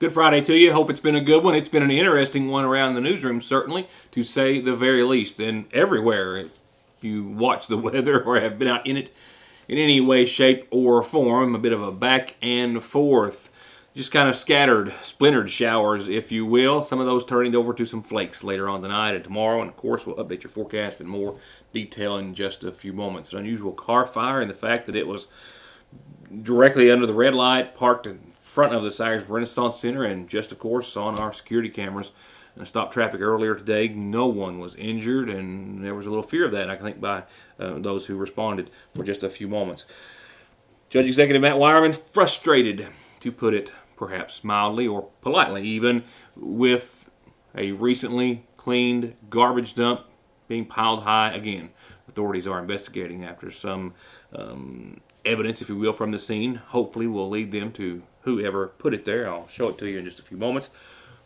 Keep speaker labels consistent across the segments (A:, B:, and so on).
A: Good Friday to you. Hope it's been a good one. It's been an interesting one around the newsroom, certainly, to say the very least. And everywhere, if you watch the weather or have been out in it in any way, shape, or form, a bit of a back and forth. Just kind of scattered, splintered showers, if you will. Some of those turning over to some flakes later on tonight and tomorrow. And, of course, we'll update your forecast in more detail in just a few moments. An unusual car fire and the fact that it was directly under the red light, parked in front of the Sagers Renaissance Center, and just, of course, on our security cameras. And stopped traffic earlier today. No one was injured, and there was a little fear of that, I think, by those who responded for just a few moments. Judge Executive Matt Wireman frustrated, to put it perhaps mildly or politely, even with a recently cleaned garbage dump being piled high again. Authorities are investigating after some evidence, if you will, from the scene. Hopefully will lead them to whoever put it there. I'll show it to you in just a few moments.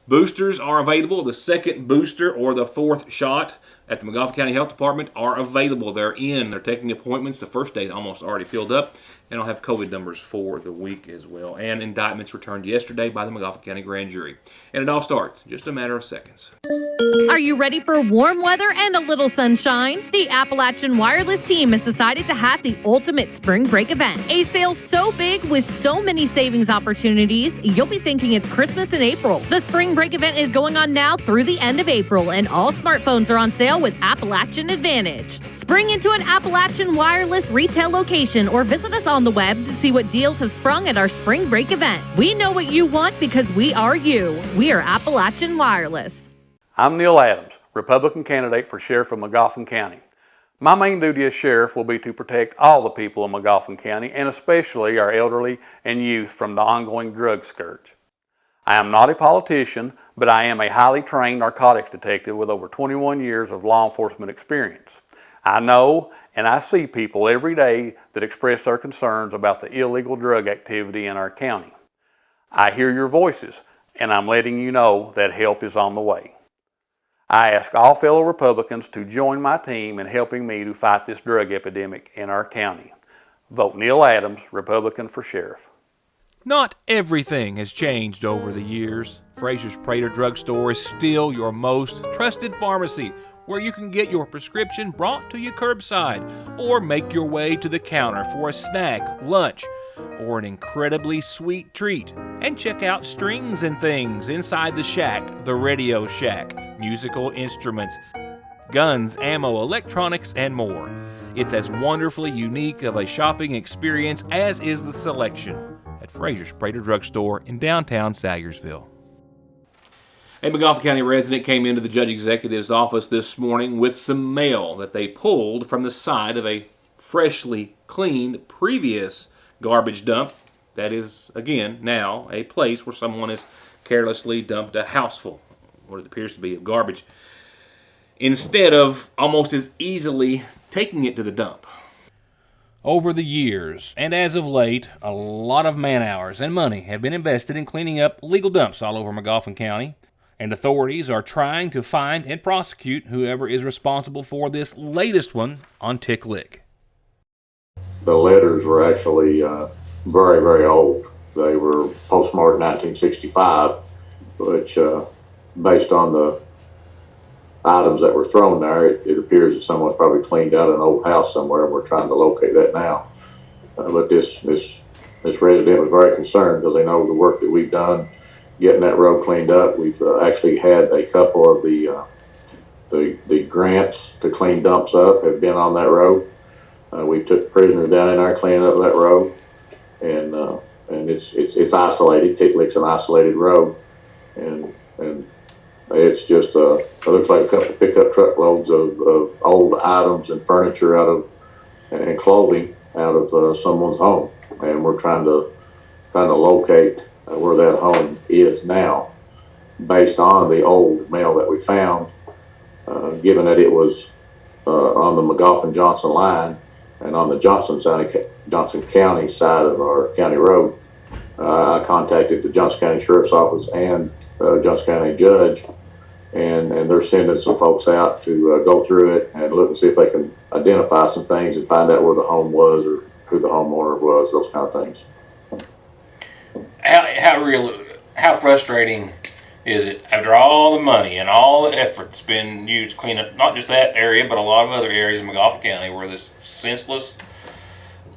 A: Boosters are available. The second booster or the fourth shot at the McGoffin County Health Department are available. They're in. They're taking appointments. The first day almost already filled up. And I'll have COVID numbers for the week as well. And indictments returned yesterday by the McGoffin County Grand Jury. And it all starts in just a matter of seconds.
B: Are you ready for warm weather and a little sunshine? The Appalachian Wireless team has decided to have the ultimate spring break event. A sale so big with so many savings opportunities, you'll be thinking it's Christmas in April. The spring break event is going on now through the end of April, and all smartphones are on sale with Appalachian Advantage. Spring into an Appalachian Wireless retail location or visit us on the web to see what deals have sprung at our spring break event. We know what you want because we are you. We are Appalachian Wireless.
C: I'm Neil Adams, Republican candidate for Sheriff of McGoffin County. My main duty as Sheriff will be to protect all the people of McGoffin County, and especially our elderly and youth, from the ongoing drug scourge. I am not a politician, but I am a highly trained narcotics detective with over 21 years of law enforcement experience. I know and I see people every day that express their concerns about the illegal drug activity in our county. I hear your voices, and I'm letting you know that help is on the way. I ask all fellow Republicans to join my team in helping me to fight this drug epidemic in our county. Vote Neil Adams, Republican for Sheriff.
A: Not everything has changed over the years. Frazier's Prater Drug Store is still your most trusted pharmacy, where you can get your prescription brought to you curbside or make your way to the counter for a snack, lunch, or an incredibly sweet treat. And check out Strings and Things inside the shack, the Radio Shack, musical instruments, guns, ammo, electronics, and more. It's as wonderfully unique of a shopping experience as is the selection at Frazier's Prater Drug Store in downtown Sayersville. A McGoffin County resident came into the Judge Executive's office this morning with some mail that they pulled from the side of a freshly cleaned previous garbage dump that is, again, now a place where someone has carelessly dumped a houseful, what it appears to be, of garbage, instead of almost as easily taking it to the dump. Over the years, and as of late, a lot of man-hours and money have been invested in cleaning up legal dumps all over McGoffin County, and authorities are trying to find and prosecute whoever is responsible for this latest one on Tick Lick.
D: The letters were actually very, very old. They were postmarked 1965, which, based on the items that were thrown there, it appears that someone's probably cleaned out an old house somewhere, and we're trying to locate that now. But this resident was very concerned because they know the work that we've done getting that road cleaned up. We've actually had a couple of the grants to clean dumps up have been on that road. We took prisoners down in there cleaning up that road, and it's isolated. Tick Lick's an isolated road, and it's just it looks like a couple of pickup truckloads of old items and furniture and clothing out of someone's home, and we're trying to locate where that home is now, based on the old mail that we found. Given that it was on the McGoffin-Johnson line and on the Johnson County side of our county road, I contacted the Johnson County Sheriff's Office and Johnson County Judge, and they're sending some folks out to go through it and look and see if they can identify some things and find out where the home was or who the homeowner was, those kind of things.
A: How real how frustrating is it after all the money and all the effort that's been used to clean up not just that area, but a lot of other areas in McGoffin County where this senseless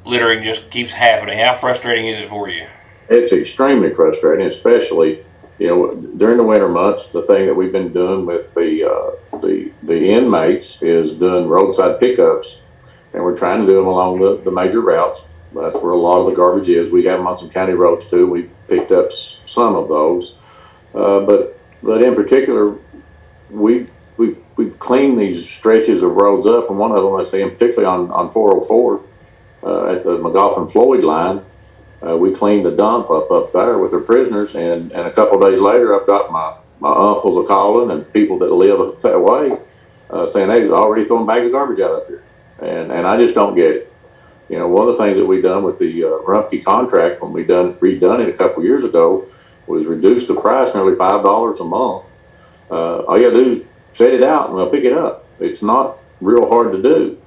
A: littering just keeps happening? How frustrating is it for you?
D: It's extremely frustrating, especially, during the winter months. The thing that we've been doing with the inmates is doing roadside pickups, and we're trying to do them along the major routes. That's where a lot of the garbage is. We have them on some county roads too. We picked up some of those, but in particular, we cleaned these stretches of roads up, and one of them I see, particularly on 404 at the McGoffin Floyd line. We cleaned the dump up there with our prisoners, and a couple of days later, I've got my uncles are calling and people that live up that way saying they've already thrown bags of garbage out up here, and I just don't get it. One of the things that we done with the Rumpke contract when we redone it a couple of years ago was reduce the price nearly $5 a month. All you gotta do is set it out and they'll pick it up. It's not real hard to do,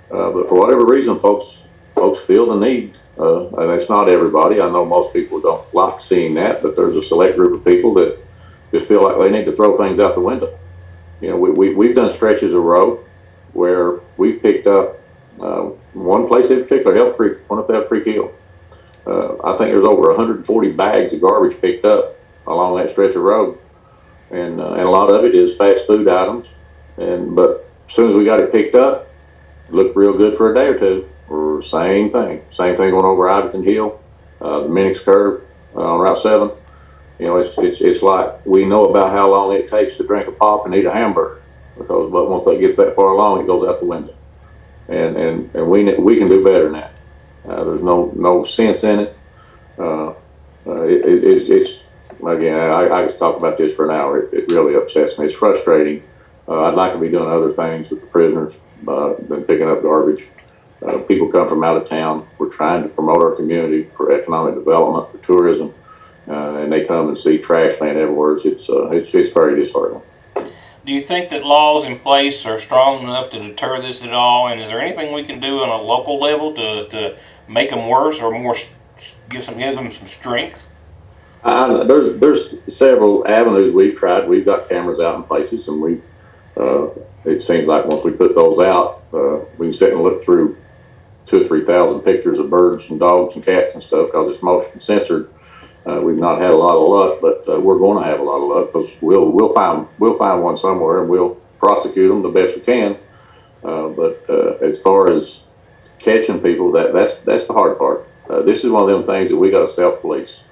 D: but for whatever reason, folks feel the need. And it's not everybody. I know most people don't like seeing that, but there's a select group of people that just feel like they need to throw things out the window. We've done stretches of road where we've picked up one place in particular, Elk Creek, one up Elk Creek Hill. I think there's over 140 bags of garbage picked up along that stretch of road, and a lot of it is fast food items. But as soon as we got it picked up, it looked real good for a day or two. Or same thing going over Iverson Hill, the Minix curve on Route 7. It's like we know about how long it takes to drink a pop and eat a hamburger, but once it gets that far along, it goes out the window. And we can do better than that. There's no sense in it. It's again, I could talk about this for an hour. It really upsets me. It's frustrating. I'd like to be doing other things with the prisoners than picking up garbage. People come from out of town. We're trying to promote our community for economic development, for tourism, and they come and see trash laying everywhere. It's very disheartening.
A: Do you think that laws in place are strong enough to deter this at all? And is there anything we can do on a local level to make them worse or more, give them some strength?
D: There's several avenues we've tried. We've got cameras out in places, and it seems like once we put those out, we can sit and look through 2,000 or 3,000 pictures of birds and dogs and cats and stuff because it's motion censored. We've not had a lot of luck, but we're going to have a lot of luck because we'll find one somewhere and we'll prosecute them the best we can. But as far as catching people, that's the hard part. This is one of them things that we got to self-police.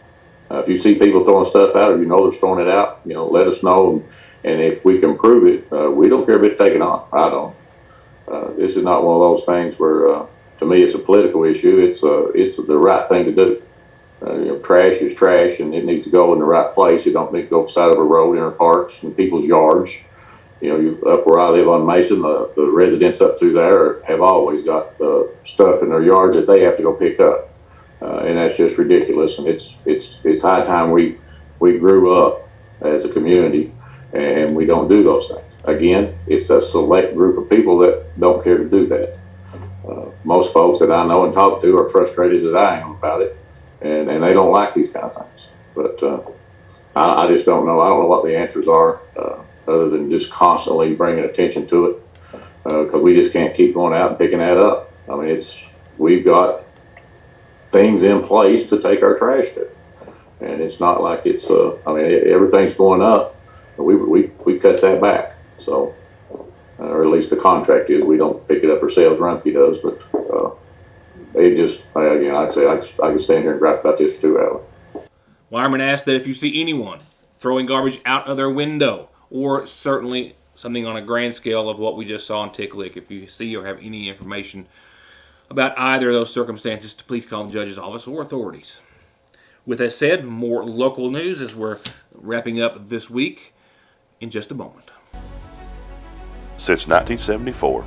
D: If you see people throwing stuff out, or they're throwing it out, let us know. And if we can prove it, we don't care if it's taken off. I don't. This is not one of those things where, to me, it's a political issue. It's the right thing to do. Trash is trash, and it needs to go in the right place. You don't need to go beside of a road in our parks and people's yards. Up where I live on Mason, the residents up through there have always got stuff in their yards that they have to go pick up, and that's just ridiculous. And it's high time we grew up as a community, and we don't do those things. Again, it's a select group of people that don't care to do that. Most folks that I know and talk to are frustrated as I am about it, and they don't like these kind of things. But I just don't know. I don't know what the answers are, other than just constantly bringing attention to it, because we just can't keep going out and picking that up. I mean, we've got things in place to take our trash to, and it's not like it's. Everything's going up. We cut that back. So, or at least the contract is. We don't pick it up ourselves. Rumpke does, but it just again, I'd say I could stand here and gripe about this for 2 hours.
A: Wireman asked that if you see anyone throwing garbage out of their window, or certainly something on a grand scale of what we just saw in Ticklick, if you see or have any information about either of those circumstances, to please call the judge's office or authorities. With that said, more local news as we're wrapping up this week in just a moment.
E: Since 1974,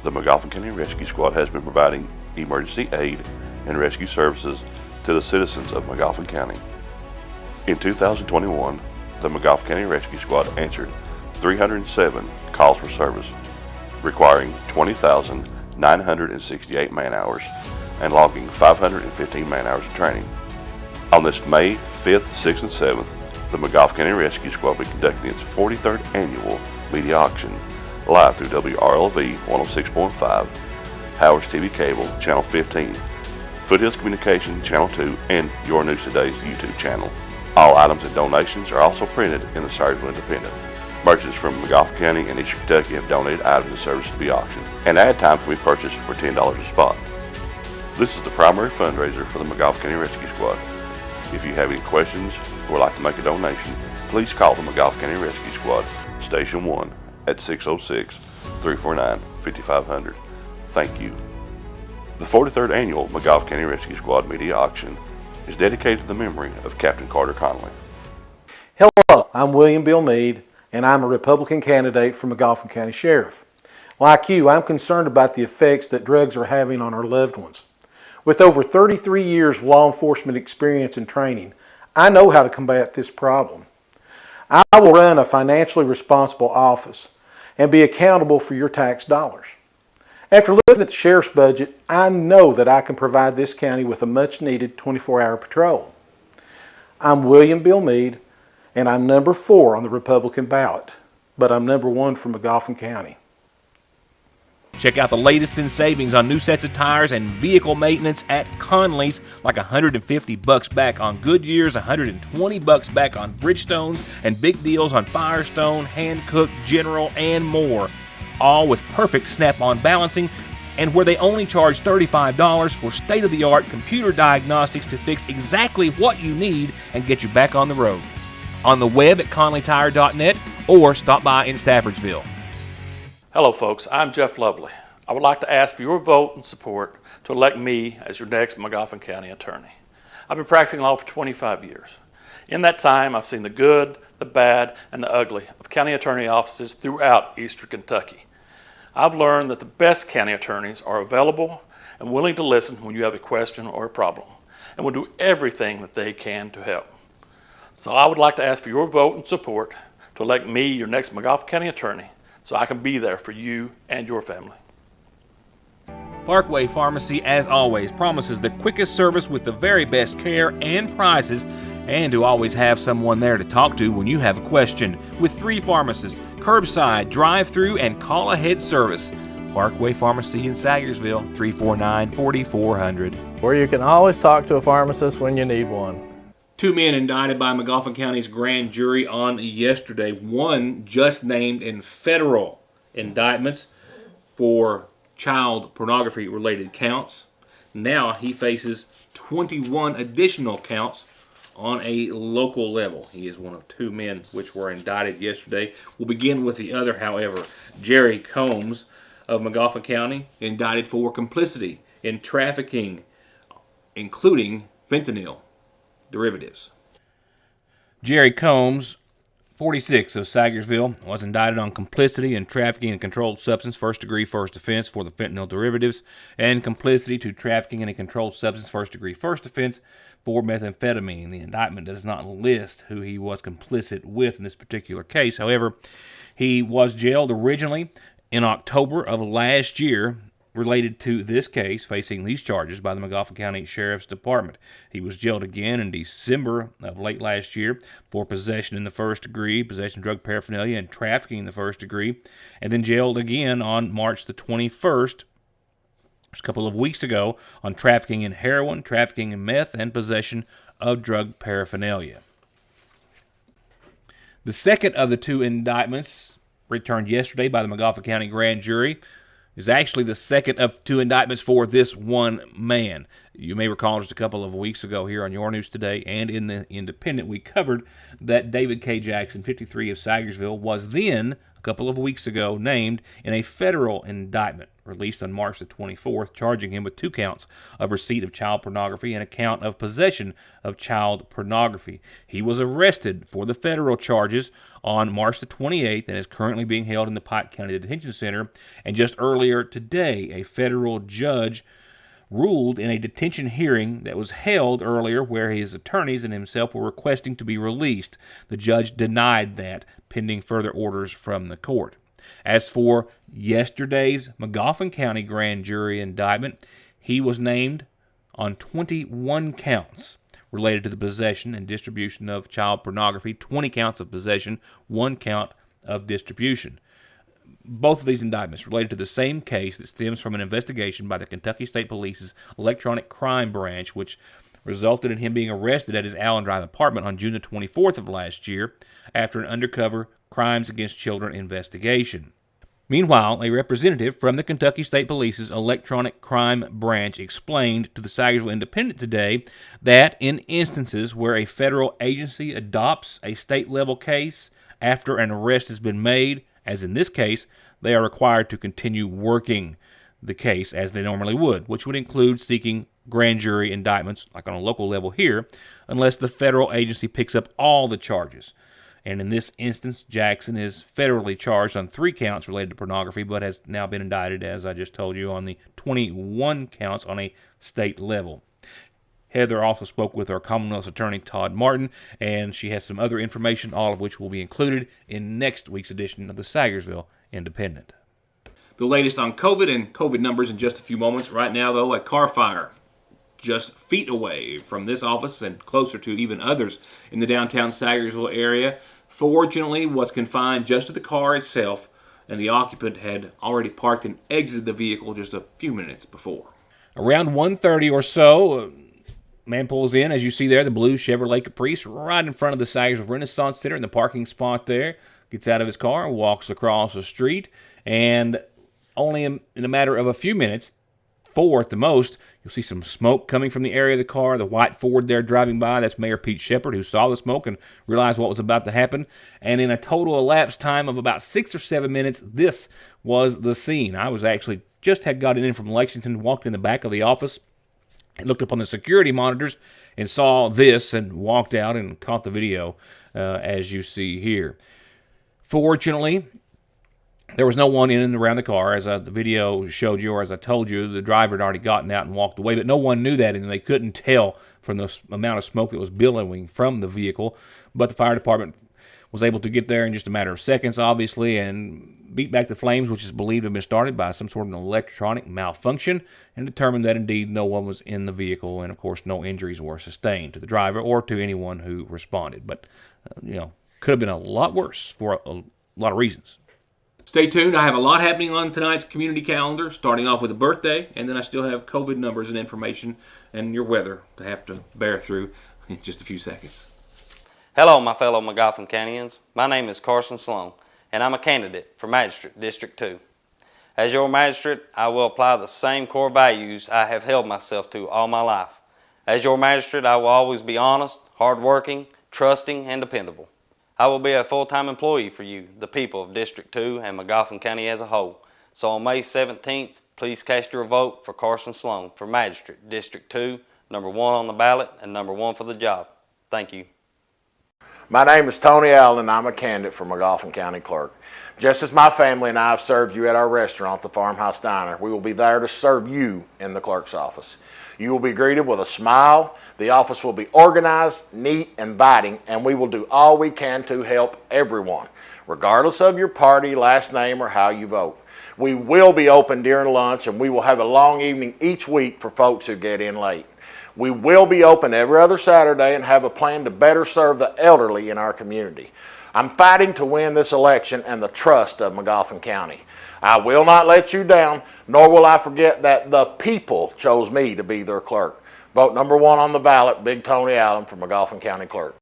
E: the McGoffin County Rescue Squad has been providing emergency aid and rescue services to the citizens of McGoffin County. In 2021, the McGoffin County Rescue Squad answered 307 calls for service, requiring 20,968 man-hours and logging 515 man-hours of training. On this May 5th, 6th, and 7th, The McGough County Rescue Squad will be conducting its 43rd annual media auction live through WRLV 106.5, Howard's TV Cable, Channel 15, Foothills Communication, Channel 2, and Your News Today's YouTube channel. All items and donations are also printed in the Sayersville Independent. Merchants from McGough County and Eastern Kentucky have donated items and services to be auctioned, and ad time can be purchased for $10 a spot. This is the primary fundraiser for the McGough County Rescue Squad. If you have any questions or would like to make a donation, please call the McGough County Rescue Squad, Station 1, at 606-349-5500. Thank you. The 43rd Annual McGough County Rescue Squad Media Auction is dedicated to the memory of Captain Carter Connolly.
F: Hello, I'm William Bill Meade, and I'm a Republican candidate for McGough County Sheriff. Like you, I'm concerned about the effects that drugs are having on our loved ones. With over 33 years of law enforcement experience and training, I know how to combat this problem. I will run a financially responsible office and be accountable for your tax dollars. After looking at the sheriff's budget, I know that I can provide this county with a much-needed 24-hour patrol. I'm William Bill Meade, and I'm number 4 on the Republican ballot, but I'm number 1 for McGough County.
A: Check out the latest in savings on new sets of tires and vehicle maintenance at Conley's, like $150 back on Goodyears, $120 back on Bridgestones, and big deals on Firestone, Hankook, General, and more. All with perfect snap-on balancing, and where they only charge $35 for state-of-the-art computer diagnostics to fix exactly what you need and get you back on the road. On the web at conleytire.net or stop by in Staffordsville.
G: Hello folks, I'm Jeff Lovely. I would like to ask for your vote and support to elect me as your next McGough County attorney. I've been practicing law for 25 years. In that time, I've seen the good, the bad, and the ugly of county attorney offices throughout Eastern Kentucky. I've learned that the best county attorneys are available and willing to listen when you have a question or a problem, and will do everything that they can to help. So I would like to ask for your vote and support to elect me your next McGough County attorney, so I can be there for you and your family.
A: Parkway Pharmacy, as always, promises the quickest service with the very best care and prices, and to always have someone there to talk to when you have a question. With 3 pharmacists, curbside, drive-through, and call-ahead service. Parkway Pharmacy in Sayersville, 349-4400.
H: Where you can always talk to a pharmacist when you need one.
A: 2 men indicted by McGough County's grand jury on yesterday. One just named in federal indictments for child pornography-related counts. Now he faces 21 additional counts on a local level. He is one of 2 men which were indicted yesterday. We'll begin with the other, however. Jerry Combs of McGough County, indicted for complicity in trafficking, including fentanyl derivatives. Jerry Combs, 46, of Sayersville, was indicted on complicity in trafficking in a controlled substance, first-degree first offense for the fentanyl derivatives, and complicity to trafficking in a controlled substance, first-degree first offense for methamphetamine. The indictment does not list who he was complicit with in this particular case. However, he was jailed originally in October of last year related to this case, facing these charges by the McGough County Sheriff's Department. He was jailed again in December of late last year for possession in the first degree, possession of drug paraphernalia, and trafficking in the first degree, and then jailed again on March the 21st, just a couple of weeks ago, on trafficking in heroin, trafficking in meth, and possession of drug paraphernalia. The second of the 2 indictments returned yesterday by the McGough County grand jury is actually the second of 2 indictments for this one man. You may recall just a couple of weeks ago here on Your News Today and in the Independent, we covered that David K. Jackson, 53, of Sayersville, was then, a couple of weeks ago, named in a federal indictment released on March the 24th, charging him with 2 counts of receipt of child pornography and a count of possession of child pornography. He was arrested for the federal charges on March the 28th and is currently being held in the Pike County Detention Center. And just earlier today, a federal judge ruled in a detention hearing that was held earlier where his attorneys and himself were requesting to be released. The judge denied that, pending further orders from the court. As for yesterday's McGough County grand jury indictment, he was named on 21 counts related to the possession and distribution of child pornography, 20 counts of possession, 1 count of distribution. Both of these indictments related to the same case that stems from an investigation by the Kentucky State Police's Electronic Crime Branch, which resulted in him being arrested at his Allen Drive apartment on June the 24th of last year after an undercover crimes against children investigation. Meanwhile, a representative from the Kentucky State Police's Electronic Crime Branch explained to the Sayersville Independent today that in instances where a federal agency adopts a state-level case after an arrest has been made, as in this case, they are required to continue working the case as they normally would, which would include seeking grand jury indictments, like on a local level here, unless the federal agency picks up all the charges. And in this instance, Jackson is federally charged on 3 counts related to pornography, but has now been indicted, as I just told you, on the 21 counts on a state level. Heather also spoke with our Commonwealth's Attorney, Todd Martin, and she has some other information, all of which will be included in next week's edition of the Sayersville Independent. The latest on COVID and COVID numbers in just a few moments. Right now, though, a car fire just feet away from this office and closer to even others in the downtown Sayersville area. Fortunately, was confined just to the car itself, and the occupant had already parked and exited the vehicle just a few minutes before. Around 1:30 or so, man pulls in, as you see there, the blue Chevrolet Caprice right in front of the Sayersville Renaissance Center in the parking spot there. Gets out of his car and walks across the street, and only in a matter of a few minutes, 4 at the most, you'll see some smoke coming from the area of the car. The white Ford there driving by, that's Mayor Pete Shepard, who saw the smoke and realized what was about to happen. And in a total elapsed time of about 6 or 7 minutes, this was the scene. I was actually just had gotten in from Lexington, walked in the back of the office, and looked up on the security monitors and saw this and walked out and caught the video as you see here. Fortunately, there was no one in and around the car, as the video showed you, or as I told you, the driver had already gotten out and walked away, but no one knew that, and they couldn't tell from the amount of smoke that was billowing from the vehicle. But the fire department was able to get there in just a matter of seconds, obviously, and beat back the flames, which is believed to have been started by some sort of an electronic malfunction, and determined that indeed no one was in the vehicle, and of course no injuries were sustained to the driver or to anyone who responded. But, could have been a lot worse for a lot of reasons. Stay tuned. I have a lot happening on tonight's community calendar, starting off with a birthday, and then I still have COVID numbers and information and your weather to have to bear through in just a few seconds.
I: Hello, my fellow Magoffin Countyans. My name is Carson Sloan, and I'm a candidate for Magistrate District 2. As your magistrate, I will apply the same core values I have held myself to all my life. As your magistrate, I will always be honest, hardworking, trusting, and dependable. I will be a full-time employee for you, the people of District 2 and Magoffin County as a whole. So on May 17th, please cast your vote for Carson Sloan for Magistrate District 2, number 1 on the ballot and number 1 for the job. Thank you.
J: My name is Tony Allen, and I'm a candidate for Magoffin County Clerk. Just as my family and I have served you at our restaurant, the Farmhouse Diner, we will be there to serve you in the clerk's office. You will be greeted with a smile. The office will be organized, neat, inviting, and we will do all we can to help everyone, regardless of your party, last name, or how you vote. We will be open during lunch, and we will have a long evening each week for folks who get in late. We will be open every other Saturday and have a plan to better serve the elderly in our community. I'm fighting to win this election and the trust of Magoffin County. I will not let you down, nor will I forget that the people chose me to be their clerk. Vote number 1 on the ballot, Big Tony Allen for Magoffin County Clerk.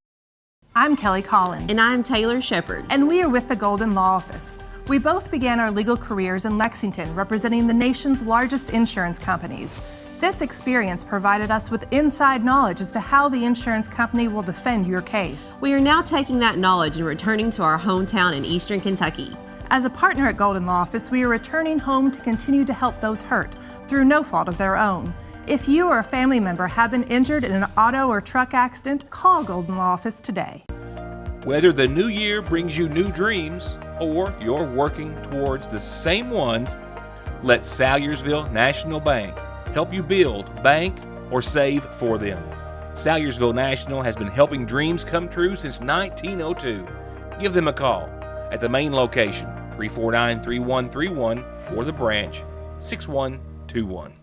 K: I'm Kelly Collins.
L: And I'm Taylor Shepard.
K: And we are with the Golden Law Office. We both began our legal careers in Lexington, representing the nation's largest insurance companies. This experience provided us with inside knowledge as to how the insurance company will defend your case.
L: We are now taking that knowledge and returning to our hometown in Eastern Kentucky.
K: As a partner at Golden Law Office, we are returning home to continue to help those hurt through no fault of their own. If you or a family member have been injured in an auto or truck accident, call Golden Law Office today.
A: Whether the new year brings you new dreams or you're working towards the same ones, let Salyersville National Bank help you build, bank, or save for them. Salyersville National has been helping dreams come true since 1902. Give them a call at the main location, 349-3131, or the branch, 6121.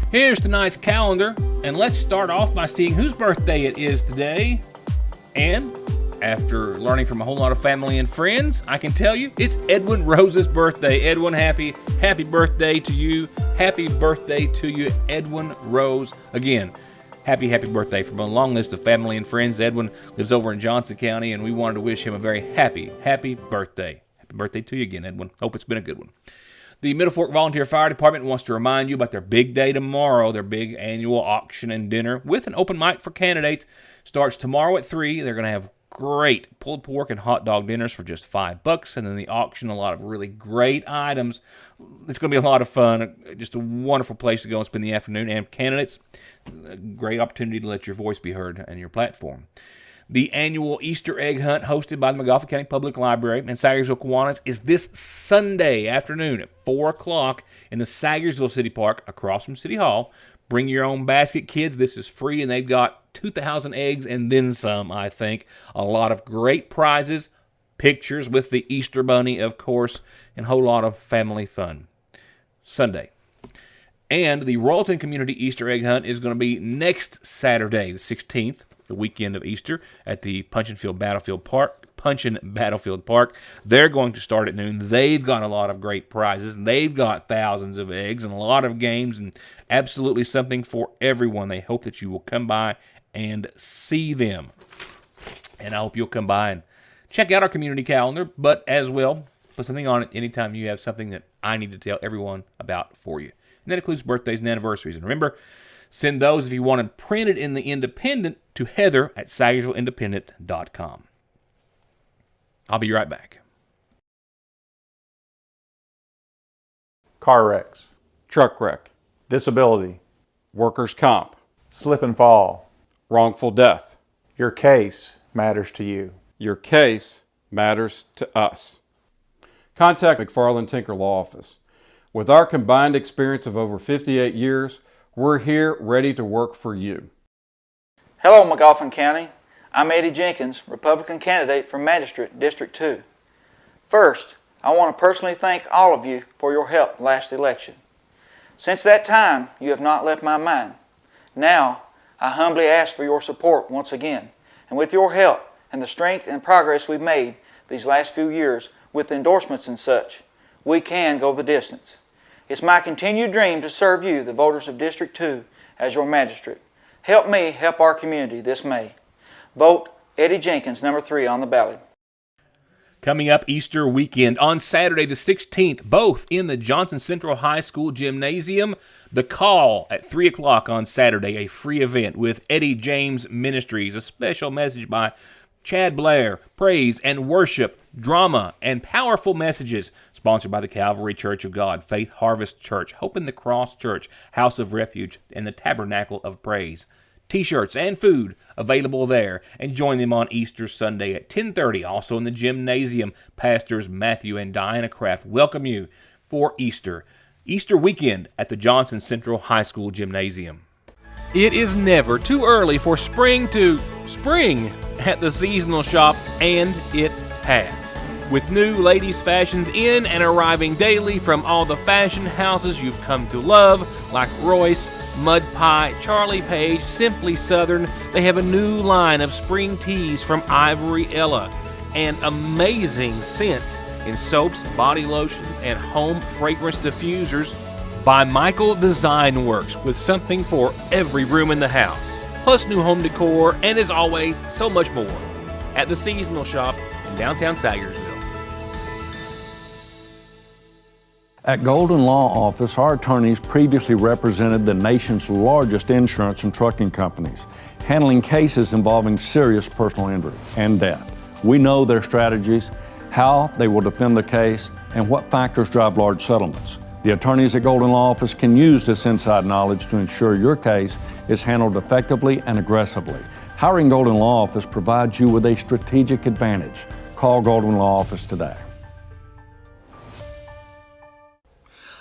A: Here's tonight's calendar. And let's start off by seeing whose birthday it is today. And after learning from a whole lot of family and friends, I can tell you it's Edwin Rose's birthday. Edwin, happy birthday to you. Happy birthday to you, Edwin Rose. Again, happy birthday. From a long list of family and friends, Edwin lives over in Johnson County, and we wanted to wish him a very happy birthday. Happy birthday to you again, Edwin. Hope it's been a good one. The Middle Fork Volunteer Fire Department wants to remind you about their big day tomorrow. Their big annual auction and dinner with an open mic for candidates starts tomorrow at 3. They're going to have great pulled pork and hot dog dinners for just $5, and then the auction, a lot of really great items. It's going to be a lot of fun. Just a wonderful place to go and spend the afternoon. And candidates, a great opportunity to let your voice be heard on your platform. The annual Easter egg hunt hosted by the McGoffin County Public Library in Sagersville, Kiwanis is this Sunday afternoon at 4 o'clock in the Sagersville City Park across from City Hall. Bring your own basket, kids. This is free, and they've got 2,000 eggs and then some, I think. A lot of great prizes, pictures with the Easter Bunny, of course, and a whole lot of family fun. Sunday. And the Royalton Community Easter Egg Hunt is going to be next Saturday, the 16th, the weekend of Easter, at the Punchin Battlefield Park. They're going to start at noon. They've got a lot of great prizes. They've got thousands of eggs and a lot of games and absolutely something for everyone. They hope that you will come by and see them. And I hope you'll come by and check out our community calendar, but as well, put something on it anytime you have something that I need to tell everyone about for you. And that includes birthdays and anniversaries. And remember, send those, if you want them printed in the Independent, to Heather at SagersvilleIndependent.com. I'll be right back.
M: Car wrecks, truck wreck, disability, workers' comp, slip and fall, wrongful death. Your case matters to you. Your case matters to us. Contact McFarland Tinker Law Office. With our combined experience of over 58 years, we're here ready to work for you.
N: Hello, McGoffin County. I'm Eddie Jenkins, Republican candidate for Magistrate, District 2. First, I want to personally thank all of you for your help last election. Since that time, you have not left my mind. Now, I humbly ask for your support once again, and with your help and the strength and progress we've made these last few years with endorsements and such, we can go the distance. It's my continued dream to serve you, the voters of District 2, as your magistrate. Help me help our community this May. Vote Eddie Jenkins, number 3 on the ballot.
A: Coming up Easter weekend on Saturday the 16th, both in the Johnson Central High School Gymnasium. The Call at 3 o'clock on Saturday, a free event with Eddie James Ministries, a special message by Chad Blair, praise and worship, drama, and powerful messages, sponsored by the Calvary Church of God, Faith Harvest Church, Hope in the Cross Church, House of Refuge, and the Tabernacle of Praise. T-shirts and food available there, and join them on Easter Sunday at 10:30. Also in the gymnasium, Pastors Matthew and Diana Kraft welcome you for Easter weekend at the Johnson Central High School Gymnasium. It is never too early for spring to spring at the seasonal shop, and it has. With new ladies' fashions in and arriving daily from all the fashion houses you've come to love, like Royce, Mud Pie, Charlie Page, Simply Southern. They have a new line of spring tees from Ivory Ella, and amazing scents in soaps, body lotions, and home fragrance diffusers by Michael Design Works, with something for every room in the house. Plus new home decor, and as always, so much more at the seasonal shop in downtown Sagersville.
O: At Golden Law Office, our attorneys previously represented the nation's largest insurance and trucking companies, handling cases involving serious personal injury and death. We know their strategies, how they will defend the case, and what factors drive large settlements. The attorneys at Golden Law Office can use this inside knowledge to ensure your case is handled effectively and aggressively. Hiring Golden Law Office provides you with a strategic advantage. Call Golden Law Office today.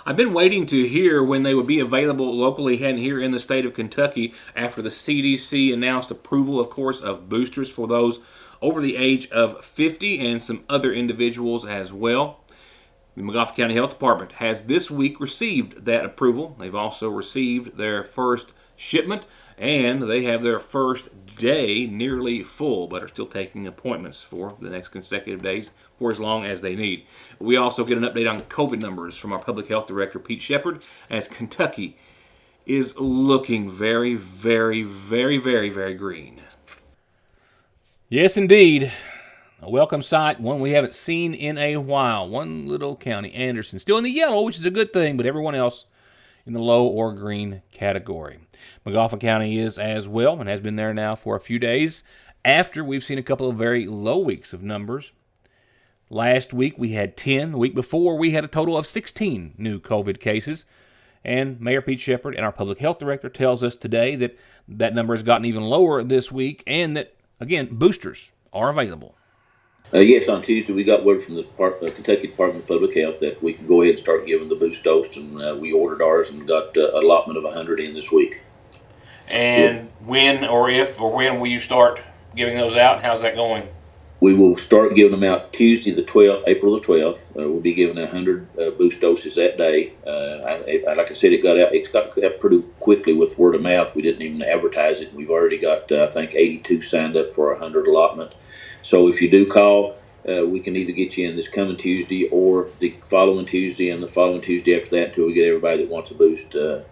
A: I've been waiting to hear when they would be available locally and here in the state of Kentucky after the CDC announced approval, of course, of boosters for those over the age of 50 and some other individuals as well. The McGoffin County Health Department has this week received that approval. They've also received their first shipment, and they have their first day nearly full, but are still taking appointments for the next consecutive days for as long as they need. We also get an update on COVID numbers from our Public Health Director, Pete Shepard, as Kentucky is looking very, very, very, very, very green. Yes, indeed. A welcome sight, one we haven't seen in a while. One little county, Anderson, still in the yellow, which is a good thing, but everyone else in the low or green category. Magoffin County is as well, and has been there now for a few days, after we've seen a couple of very low weeks of numbers. Last week we had 10. The week before we had a total of 16 new COVID cases. And Mayor Pete Shepard and our Public Health Director tells us today that that number has gotten even lower this week, and that, again, boosters are available.
P: Yes, on Tuesday we got word from the Kentucky Department of Public Health that we can go ahead and start giving the boost dose, and we ordered ours and got an allotment of 100 in this week.
A: And when will you start giving those out? How's that going?
P: We will start giving them out Tuesday the 12th, April the 12th. We'll be giving 100 boost doses that day. Like I said, it got out pretty quickly with word of mouth. We didn't even advertise it. We've already got, I think, 82 signed up for 100 allotment. So if you do call, we can either get you in this coming Tuesday or the following Tuesday and the following Tuesday after that until we get everybody that wants a boost to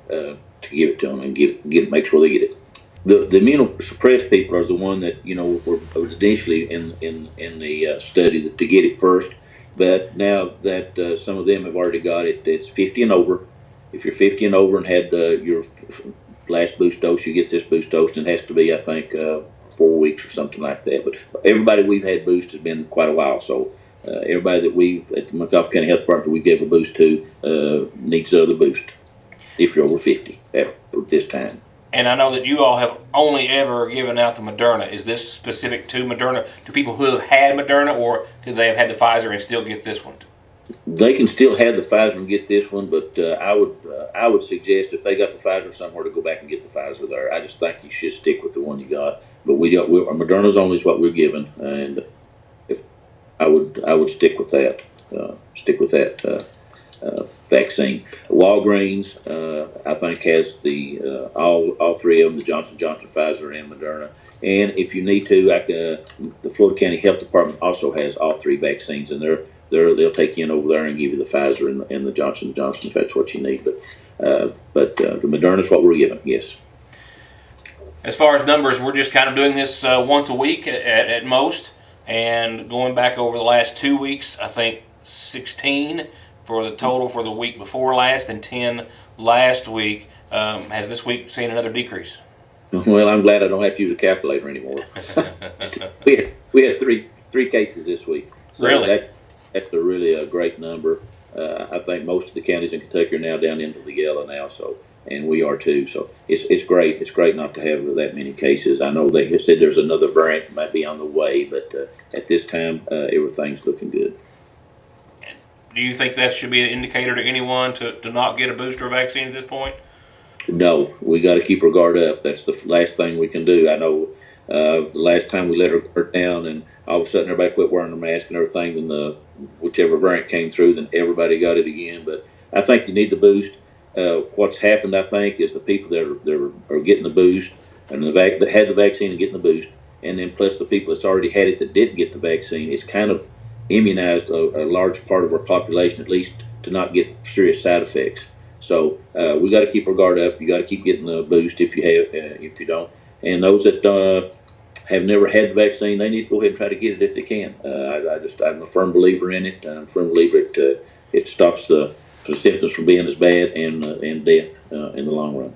P: give it to them and make sure they get it. The immunosuppressed people are the one that, were initially in the study to get it first, but now that some of them have already got it, it's 50 and over. If you're 50 and over and had your last boost dose, you get this boost dose, and it has to be, I think, 4 weeks or something like that. But everybody we've had boost has been quite a while, so everybody that we've at the Magoffin County Health Department we gave a boost to needs another boost if you're over 50 at this time.
A: And I know that you all have only ever given out the Moderna. Is this specific to Moderna, to people who have had Moderna, or could they have had the Pfizer and still get this one?
P: They can still have the Pfizer and get this one, but I would suggest if they got the Pfizer somewhere to go back and get the Pfizer there. I just think you should stick with the one you got. But Moderna's only is what we're given, and if I would stick with that. Vaccine. Walgreens, I think, has the all three of them: the Johnson & Johnson, Pfizer, and Moderna. And if you need to, the Florida County Health Department also has all three vaccines, and they'll take you in over there and give you the Pfizer and the Johnson & Johnson if that's what you need. But the Moderna is what we're given. Yes.
A: As far as numbers, we're just kind of doing this once a week at most, and going back over the last 2 weeks, I think 16 for the total for the week before last and 10 last week. Has this week seen another decrease?
P: Well, I'm glad I don't have to use a calculator anymore. we had three cases this week. So
A: really?
P: That's really a great number. I think most of the counties in Kentucky are now down into the yellow now, and we are too. So it's great. It's great not to have that many cases. I know they have said there's another variant that might be on the way, but at this time, everything's looking good.
A: Do you think that should be an indicator to anyone to not get a booster vaccine at this point?
P: No, we got to keep our guard up. That's the last thing we can do. I know the last time we let her guard down, and all of a sudden everybody quit wearing the mask and everything, then whichever variant came through, then everybody got it again. But I think you need the boost. What's happened, I think, is the people that are getting the boost and that had the vaccine and getting the boost, and then plus the people that's already had it that didn't get the vaccine, it's kind of immunized a large part of our population, at least, to not get serious side effects. So we got to keep our guard up. You got to keep getting the boost if you don't. And those that have never had the vaccine, they need to go ahead and try to get it if they can. I'm a firm believer in it. I'm a firm believer it stops the symptoms from being as bad and death in the long run.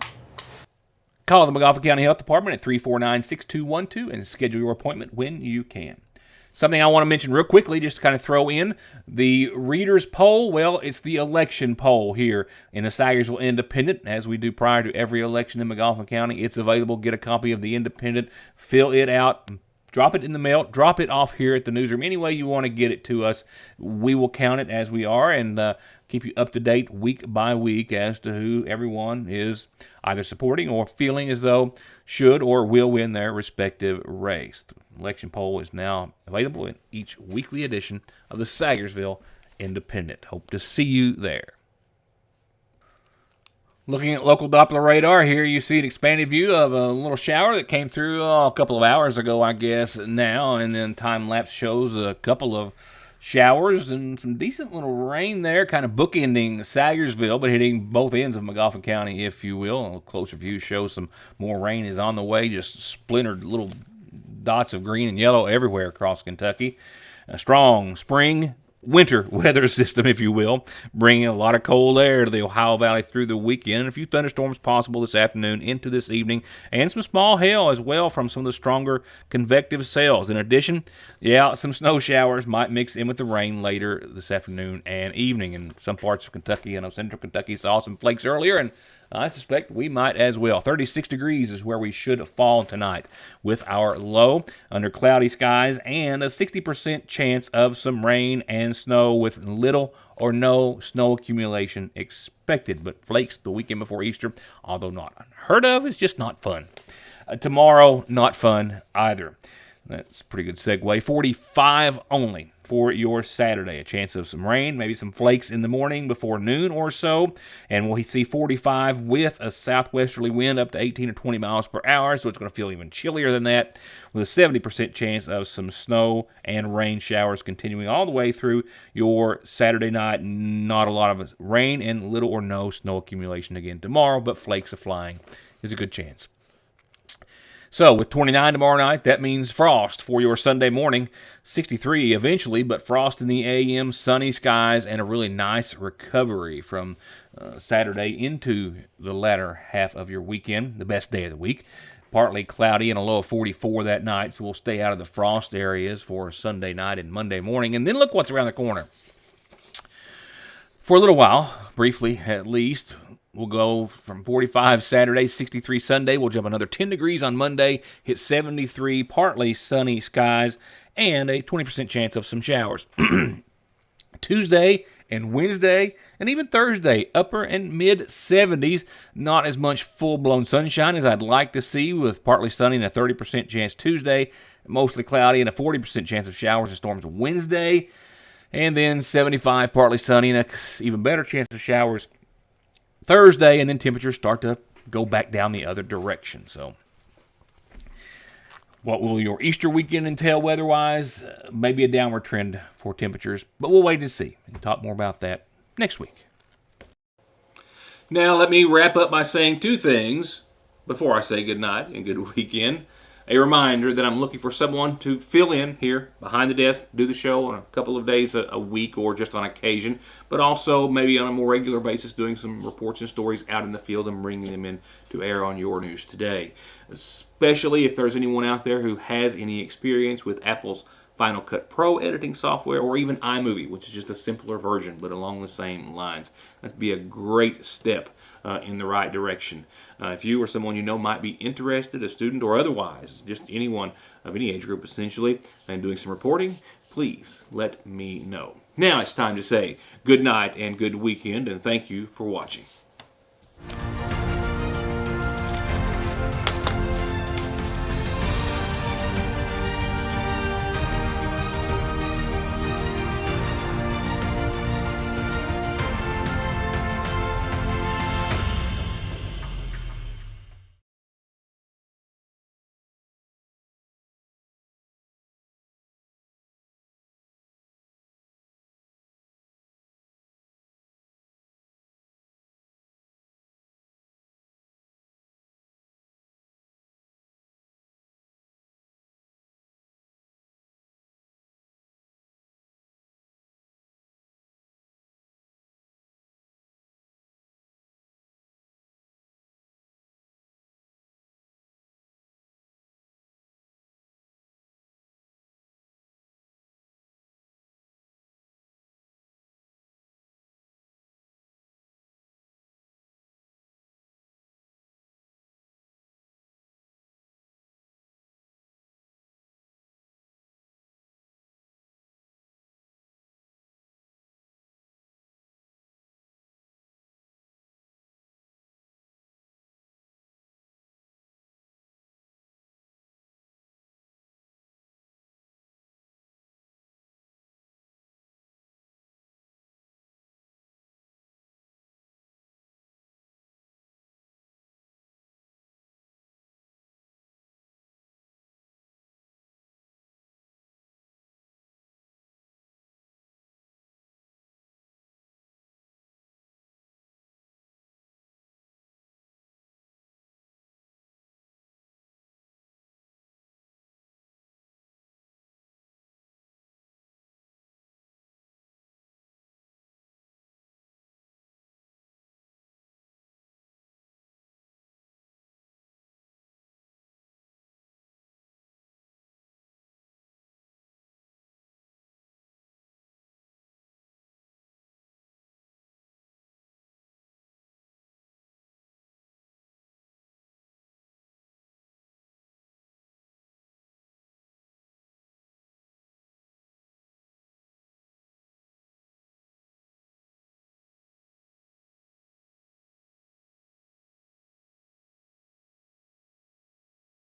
A: Call the Magoffin County Health Department at 349-6212 and schedule your appointment when you can. Something I want to mention real quickly, just to kind of throw in, the readers poll, well, it's the election poll here in the Sagersville Independent, as we do prior to every election in Magoffin County. It's available. Get a copy of the Independent, fill it out, drop it in the mail, drop it off here at the newsroom. Any way you want to get it to us, we will count it as we are and keep you up to date week by week as to who everyone is either supporting or feeling as though should or will win their respective race. The election poll is now available in each weekly edition of the Sagersville Independent. Hope to see you there. Looking at local Doppler radar here, you see an expanded view of a little shower that came through a couple of hours ago, I guess, now. And then time-lapse shows a couple of showers and some decent little rain there, kind of bookending Sayersville, but hitting both ends of McGoffin County, if you will. A closer view shows some more rain is on the way, just splintered little dots of green and yellow everywhere across Kentucky. A strong spring winter weather system, if you will, bringing a lot of cold air to the Ohio Valley through the weekend. And a few thunderstorms possible this afternoon into this evening, and some small hail as well from some of the stronger convective cells. In addition, some snow showers might mix in with the rain later this afternoon and evening. In some parts of Kentucky, I know Central Kentucky saw some flakes earlier, and I suspect we might as well. 36 degrees is where we should fall tonight with our low under cloudy skies and a 60% chance of some rain and snow with little or no snow accumulation expected. But flakes the weekend before Easter, although not unheard of, is just not fun. Tomorrow, not fun either. That's a pretty good segue. 45 only for your Saturday. A chance of some rain, maybe some flakes in the morning before noon or so. And we'll see 45 with a southwesterly wind up to 18 or 20 miles per hour. So it's going to feel even chillier than that, with a 70% chance of some snow and rain showers continuing all the way through your Saturday night. Not a lot of rain and little or no snow accumulation again tomorrow, but flakes of flying is a good chance. So with 29 tomorrow night, that means frost for your Sunday morning. 63 eventually, but frost in the AM, sunny skies, and a really nice recovery from Saturday into the latter half of your weekend, the best day of the week. Partly cloudy and a low of 44 that night, so we'll stay out of the frost areas for Sunday night and Monday morning. And then look what's around the corner. For a little while, briefly at least, we'll go from 45 Saturday, 63 Sunday. We'll jump another 10 degrees on Monday, hit 73, partly sunny skies, and a 20% chance of some showers. Tuesday and Wednesday, and even Thursday, upper and mid-70s. Not as much full-blown sunshine as I'd like to see, with partly sunny and a 30% chance Tuesday, mostly cloudy and a 40% chance of showers and storms Wednesday. And then 75, partly sunny, and an even better chance of showers Thursday, and then temperatures start to go back down the other direction. So what will your Easter weekend entail weather-wise? Maybe a downward trend for temperatures, but we'll wait and see and talk more about that next week. Now let me wrap up by saying two things before I say good night and good weekend. A reminder that I'm looking for someone to fill in here behind the desk, do the show on a couple of days a week or just on occasion, but also maybe on a more regular basis doing some reports and stories out in the field and bringing them in to air on Your News Today. Especially if there's anyone out there who has any experience with Apple's Final Cut Pro editing software, or even iMovie, which is just a simpler version, but along the same lines. That'd be a great step in the right direction. If you or someone you know might be interested, a student or otherwise, just anyone of any age group essentially, and doing some reporting, please let me know. Now it's time to say good night and good weekend, and thank you for watching.